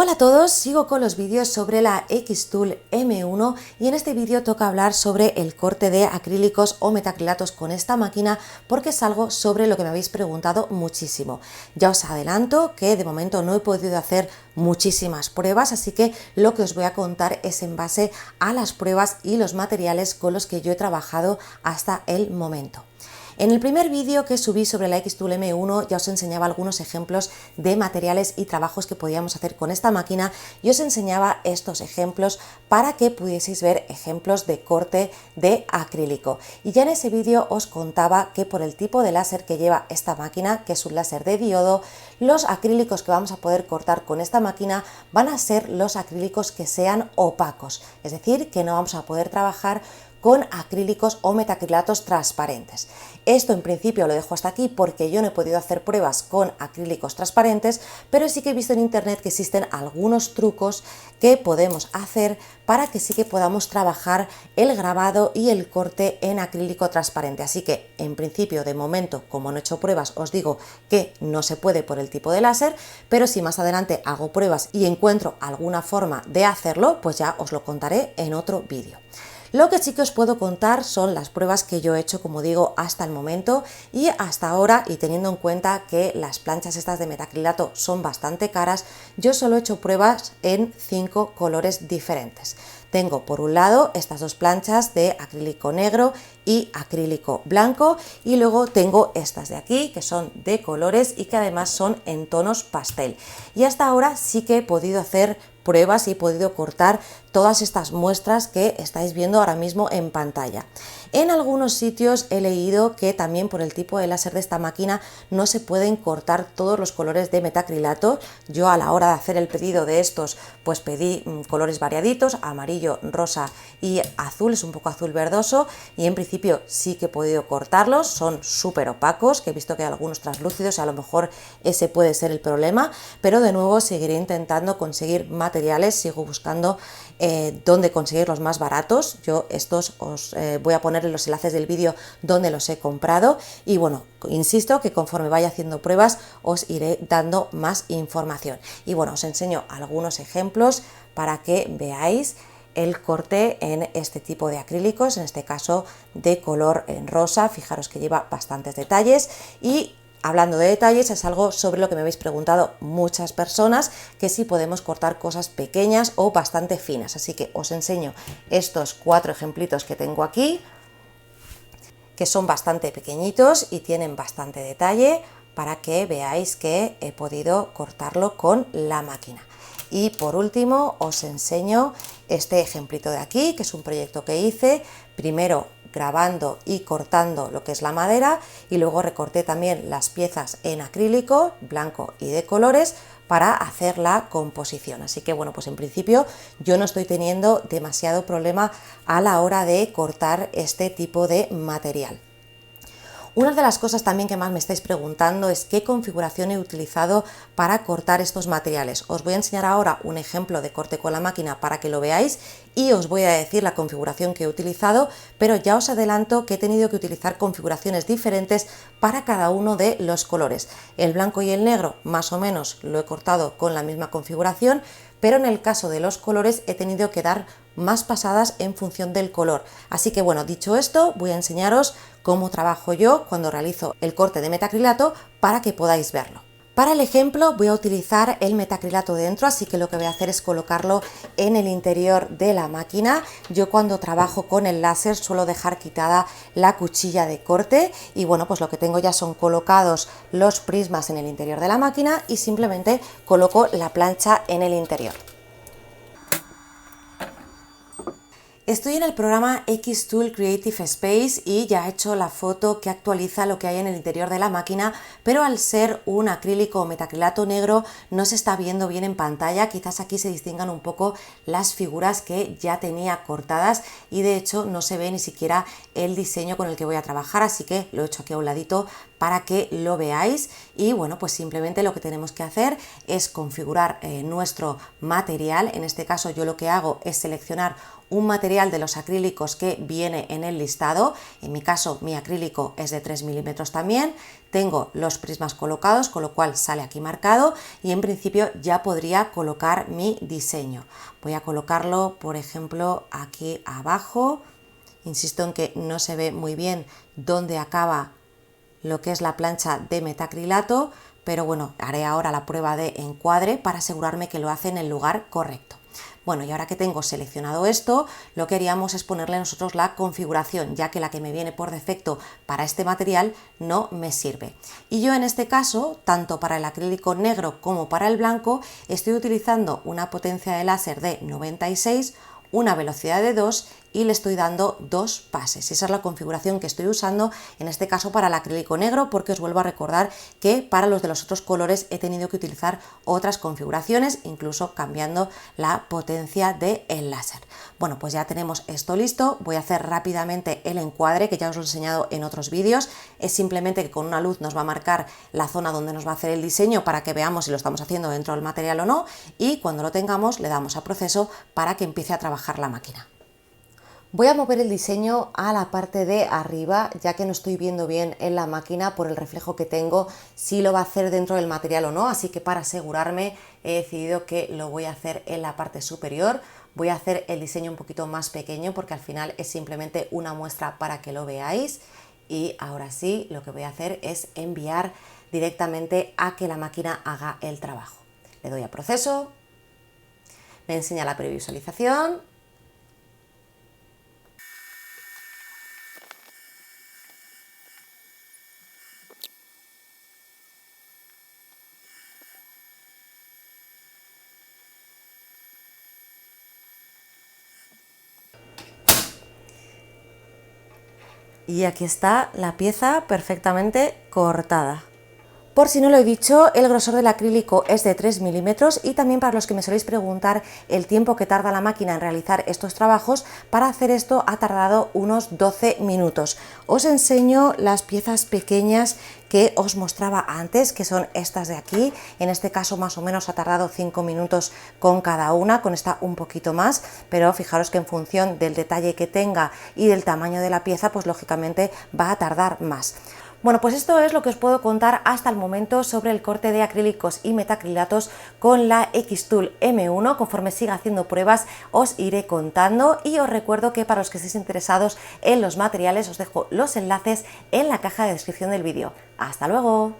Hola a todos, sigo con los vídeos sobre la Xtool M1 y en este vídeo toca hablar sobre el corte de acrílicos o metacrilatos con esta máquina porque es algo sobre lo que me habéis preguntado muchísimo. Ya os adelanto que de momento no he podido hacer muchísimas pruebas, así que lo que os voy a contar es en base a las pruebas y los materiales con los que yo he trabajado hasta el momento. En el primer vídeo que subí sobre la Xtool M1 ya os enseñaba algunos ejemplos de materiales y trabajos que podíamos hacer con esta máquina y os enseñaba estos ejemplos para que pudieseis ver ejemplos de corte de acrílico. Y ya en ese vídeo os contaba que por el tipo de láser que lleva esta máquina, que es un láser de diodo, los acrílicos que vamos a poder cortar con esta máquina van a ser los acrílicos que sean opacos, es decir, que no vamos a poder trabajar con acrílicos o metacrilatos transparentes. Esto en principio lo dejo hasta aquí porque yo no he podido hacer pruebas con acrílicos transparentes, pero sí que he visto en internet que existen algunos trucos que podemos hacer para que sí que podamos trabajar el grabado y el corte en acrílico transparente. Así que en principio, de momento, como no he hecho pruebas, os digo que no se puede por el tipo de láser, pero si más adelante hago pruebas y encuentro alguna forma de hacerlo, pues ya os lo contaré en otro vídeo. Lo que sí que os puedo contar son las pruebas que yo he hecho, como digo, hasta el momento y hasta ahora, y teniendo en cuenta que las planchas estas de metacrilato son bastante caras, yo solo he hecho pruebas en 5 colores diferentes. Tengo por un lado estas dos planchas de acrílico negro y acrílico blanco y luego tengo estas de aquí que son de colores y que además son en tonos pastel. Y hasta ahora sí que he podido hacer pruebas y he podido cortar todas estas muestras que estáis viendo ahora mismo en pantalla. En algunos sitios he leído que también por el tipo de láser de esta máquina no se pueden cortar todos los colores de metacrilato. Yo a la hora de hacer el pedido de estos pues pedí colores variaditos, amarillo, rosa y azul, es un poco azul verdoso, y en principio sí que he podido cortarlos, son súper opacos, que he visto que hay algunos translúcidos y a lo mejor ese puede ser el problema, pero de nuevo seguiré intentando conseguir materiales, sigo buscando dónde conseguir los más baratos. Yo estos os voy a poner en los enlaces del vídeo donde los he comprado y bueno, insisto que conforme vaya haciendo pruebas os iré dando más información. Y bueno, os enseño algunos ejemplos para que veáis el corte en este tipo de acrílicos, en este caso de color en rosa. Fijaros que lleva bastantes detalles y hablando de detalles, es algo sobre lo que me habéis preguntado muchas personas, que si podemos cortar cosas pequeñas o bastante finas. Así que os enseño estos 4 ejemplitos que tengo aquí, que son bastante pequeñitos y tienen bastante detalle para que veáis que he podido cortarlo con la máquina. Y por último os enseño este ejemplito de aquí, que es un proyecto que hice, primero grabando y cortando lo que es la madera y luego recorté también las piezas en acrílico blanco y de colores para hacer la composición. Así que bueno, pues en principio yo no estoy teniendo demasiado problema a la hora de cortar este tipo de material. Una de las cosas también que más me estáis preguntando es qué configuración he utilizado para cortar estos materiales. Os voy a enseñar ahora un ejemplo de corte con la máquina para que lo veáis y os voy a decir la configuración que he utilizado, pero ya os adelanto que he tenido que utilizar configuraciones diferentes para cada uno de los colores. El blanco y el negro más o menos lo he cortado con la misma configuración, pero en el caso de los colores he tenido que dar más pasadas en función del color. Así que bueno, dicho esto, voy a enseñaros cómo trabajo yo cuando realizo el corte de metacrilato para que podáis verlo. Para el ejemplo voy a utilizar el metacrilato dentro, así que lo que voy a hacer es colocarlo en el interior de la máquina. Yo cuando trabajo con el láser suelo dejar quitada la cuchilla de corte y bueno, pues lo que tengo ya son colocados los prismas en el interior de la máquina y simplemente coloco la plancha en el interior. Estoy en el programa Xtool Creative Space y ya he hecho la foto que actualiza lo que hay en el interior de la máquina, pero al ser un acrílico o metacrilato negro no se está viendo bien en pantalla. Quizás aquí se distingan un poco las figuras que ya tenía cortadas y de hecho no se ve ni siquiera el diseño con el que voy a trabajar, así que lo he hecho aquí a un ladito para que lo veáis. Y bueno, pues simplemente lo que tenemos que hacer es configurar nuestro material. En este caso yo lo que hago es seleccionar un material de los acrílicos que viene en el listado. En mi caso mi acrílico es de 3 milímetros también. Tengo los prismas colocados, con lo cual sale aquí marcado y en principio ya podría colocar mi diseño. Voy a colocarlo, por ejemplo, aquí abajo. Insisto en que no se ve muy bien dónde acaba lo que es la plancha de metacrilato, pero bueno, haré ahora la prueba de encuadre para asegurarme que lo hace en el lugar correcto. Bueno, y ahora que tengo seleccionado esto, lo que haríamos es ponerle nosotros la configuración, ya que la que me viene por defecto para este material no me sirve. Y yo en este caso, tanto para el acrílico negro como para el blanco, estoy utilizando una potencia de láser de 96, una velocidad de 2 y le estoy dando 2 pases. Esa es la configuración que estoy usando en este caso para el acrílico negro, porque os vuelvo a recordar que para los de los otros colores he tenido que utilizar otras configuraciones, incluso cambiando la potencia del láser. Bueno, pues ya tenemos esto listo. Voy a hacer rápidamente el encuadre, que ya os lo he enseñado en otros vídeos. Es simplemente que con una luz nos va a marcar la zona donde nos va a hacer el diseño para que veamos si lo estamos haciendo dentro del material o no, y cuando lo tengamos le damos a proceso para que empiece a trabajar la máquina. Voy a mover el diseño a la parte de arriba, ya que no estoy viendo bien en la máquina por el reflejo que tengo si lo va a hacer dentro del material o no, así que para asegurarme he decidido que lo voy a hacer en la parte superior. Voy a hacer el diseño un poquito más pequeño porque al final es simplemente una muestra para que lo veáis, y ahora sí lo que voy a hacer es enviar directamente a que la máquina haga el trabajo. Le doy a proceso, me enseña la previsualización. Y aquí está la pieza perfectamente cortada. Por si no lo he dicho, el grosor del acrílico es de 3 milímetros y también para los que me soléis preguntar el tiempo que tarda la máquina en realizar estos trabajos, para hacer esto ha tardado unos 12 minutos. Os enseño las piezas pequeñas que os mostraba antes, que son estas de aquí. En este caso más o menos ha tardado 5 minutos con cada una, con esta un poquito más, pero fijaros que en función del detalle que tenga y del tamaño de la pieza, pues lógicamente va a tardar más. Bueno, pues esto es lo que os puedo contar hasta el momento sobre el corte de acrílicos y metacrilatos con la Xtool M1. Conforme siga haciendo pruebas os iré contando, y os recuerdo que para los que estéis interesados en los materiales os dejo los enlaces en la caja de descripción del vídeo. ¡Hasta luego!